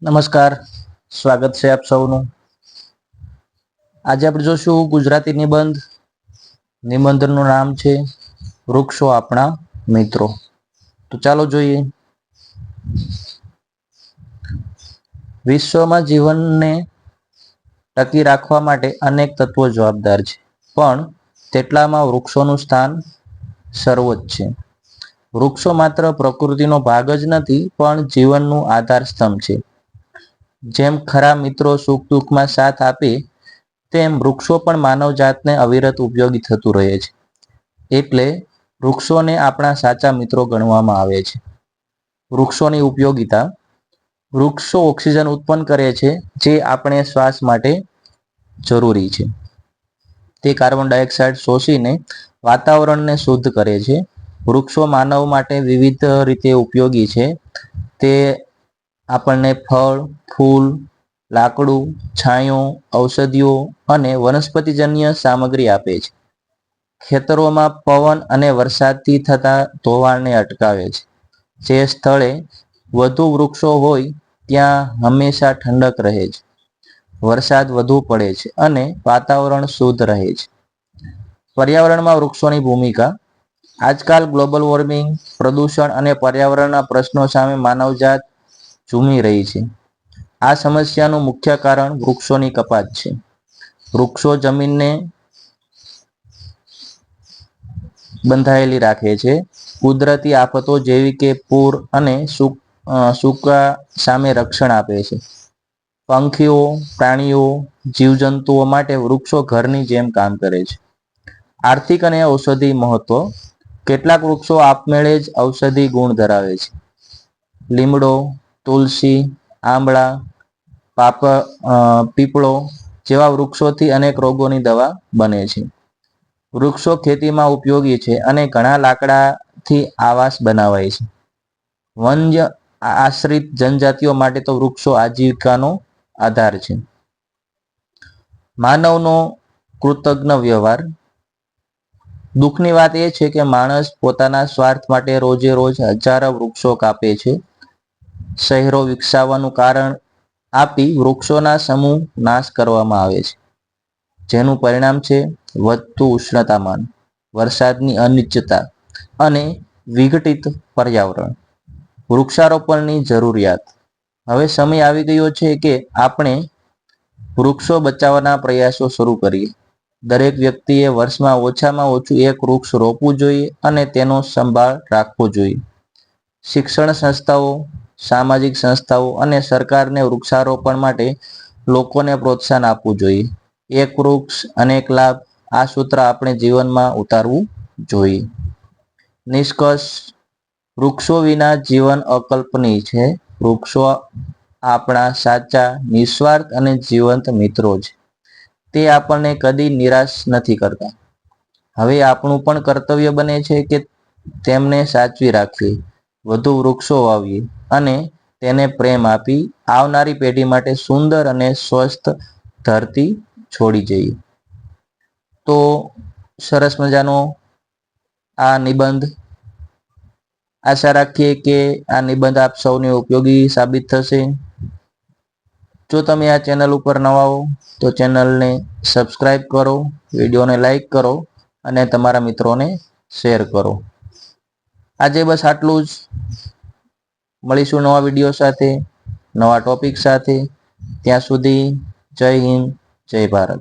નમસ્કાર, સ્વાગત છે આપ સૌનું. આજે આપણે જોશું ગુજરાતી નિબંધ. નિબંધનું નામ છે વૃક્ષો આપણા મિત્રો. તો ચાલો જોઈએ. વિશ્વમાં જીવનને ટકી રાખવા માટે અનેક તત્વો જવાબદાર છે, પણ તેટલામાં વૃક્ષોનું સ્થાન સર્વોચ્ચ છે. વૃક્ષો માત્ર પ્રકૃતિનો ભાગ જ નથી, પણ જીવનનું આધાર સ્તંભ છે. જેમ ખરા મિત્રો સુખ દુઃખમાં સાથ આપે, તેમ વૃક્ષો પણ માનવ જાતને અવિરત ઉપયોગી થતું રહે છે. એટલે વૃક્ષોને આપણા સાચા મિત્રો ગણવામાં આવે છે. વૃક્ષોની ઉપયોગિતા. વૃક્ષો ઓક્સિજન ઉત્પન્ન કરે છે, જે આપણે શ્વાસ માટે જરૂરી છે. તે કાર્બન ડાયોક્સાઇડ શોષીને વાતાવરણને શુદ્ધ કરે છે. વૃક્ષો માનવ માટે વિવિધ રીતે ઉપયોગી છે. તે આપણને ફળ, ફૂલ, લાકડું, છાંયો, ઔષધિઓ અને વનસ્પતિજન્ય સામગ્રી આપે છે. ખેતરોમાં પવન અને વરસાદથી થતા ધોવાણને અટકાવે છે. જે સ્થળે વધુ વૃક્ષો હોય ત્યાં હંમેશા ઠંડક રહે છે, વરસાદ વધુ પડે છે અને વાતાવરણ શુદ્ધ રહે છે. પર્યાવરણમાં વૃક્ષોની ભૂમિકા. આજકાલ ગ્લોબલ વોર્મિંગ, પ્રદૂષણ અને પર્યાવરણના પ્રશ્નો સામે માનવજાત ઝૂમી રહી છે. આ સમસ્યાનું મુખ્ય કારણ વૃક્ષોની કપાત છે. વૃક્ષો જમીનને બંધાયેલી રાખે છે. કુદરતી આફતો જેવી કે પૂર અને સૂકા સામે રક્ષણ આપે છે. પંખીઓ, પ્રાણીઓ, જીવજંતુઓ માટે વૃક્ષો ઘરની જેમ કામ કરે છે. આર્થિક અને ઔષધિ મહત્વ. કેટલાક વૃક્ષો આપમેળે જ ઔષધિ ગુણ ધરાવે છે. લીમડો, તુલસી, આંબળા, પીપળો જેવા વૃક્ષોથી અનેક રોગોની દવા બને છે. વૃક્ષો ખેતીમાં ઉપયોગી છે અને ઘણા લાકડાથી આવાસ બનાવાય છે. વન્ય આશ્રિત જનજાતિઓ માટે તો વૃક્ષો આજીવિકાનો આધાર છે. માનવનો કૃતજ્ઞ વ્યવહાર. દુઃખની વાત એ છે કે માણસ પોતાના સ્વાર્થ માટે રોજે રોજ હજારો વૃક્ષો કાપે છે. શહેરો વિકસાવવાનું કારણ આપી વૃક્ષોના સમૂહ નાશ કરવામાં આવે છે. જેનું પરિણામ છે વધતું ઉષ્ણતામાન, વરસાદની અનિશ્ચિતતા અને વિઘટિત પર્યાવરણ. વૃક્ષારોપણની જરૂરિયાત. હવે સમય આવી ગયો છે કે આપણે વૃક્ષો બચાવવાના પ્રયાસો શરૂ કરીએ. દરેક વ્યક્તિએ વર્ષમાં ઓછામાં ઓછું એક વૃક્ષ રોપવું જોઈએ અને તેનો સંભાળ રાખવો જોઈએ. શિક્ષણ સંસ્થાઓ, સામાજિક સંસ્થાઓ અને સરકારને વૃક્ષારોપણ માટે લોકોને પ્રોત્સાહન આપવું જોઈએ. એક વૃક્ષ અનેક લાભ, આ સૂત્ર આપણે જીવનમાં ઉતારવું જોઈએ. નિષ્કર્ષ. વૃક્ષો વિના જીવન અકલ્પનીય છે. વૃક્ષો આપણા સાચા, નિસ્વાર્થ અને જીવંત મિત્રો છે. તે આપણને કદી નિરાશ નથી કરતા. હવે આપણું પણ કર્તવ્ય બને છે કે તેમને સાચવી રાખીએ, વધુ વૃક્ષો વાવીએ અને તેને પ્રેમ આપી આવનારી પેઢી માટે સુંદર અને સ્વસ્થ ધરતી છોડી જઈએ. તો સરસ મજાનો આ નિબંધ. આશા રાખીએ કે આ નિબંધ આપ સૌને ઉપયોગી સાબિત થશે. જો તમે આ ચેનલ ઉપર નવા હો તો ચેનલને સબસ્ક્રાઈબ કરો, વિડીયોને લાઈક કરો અને તમારા મિત્રોને શેર કરો. આજે બસ આટલું જ. મળીશું નવા વિડીયો સાથે, નવા ટોપિક સાથે. ત્યાં સુધી જય હિન્દ, જય ભારત.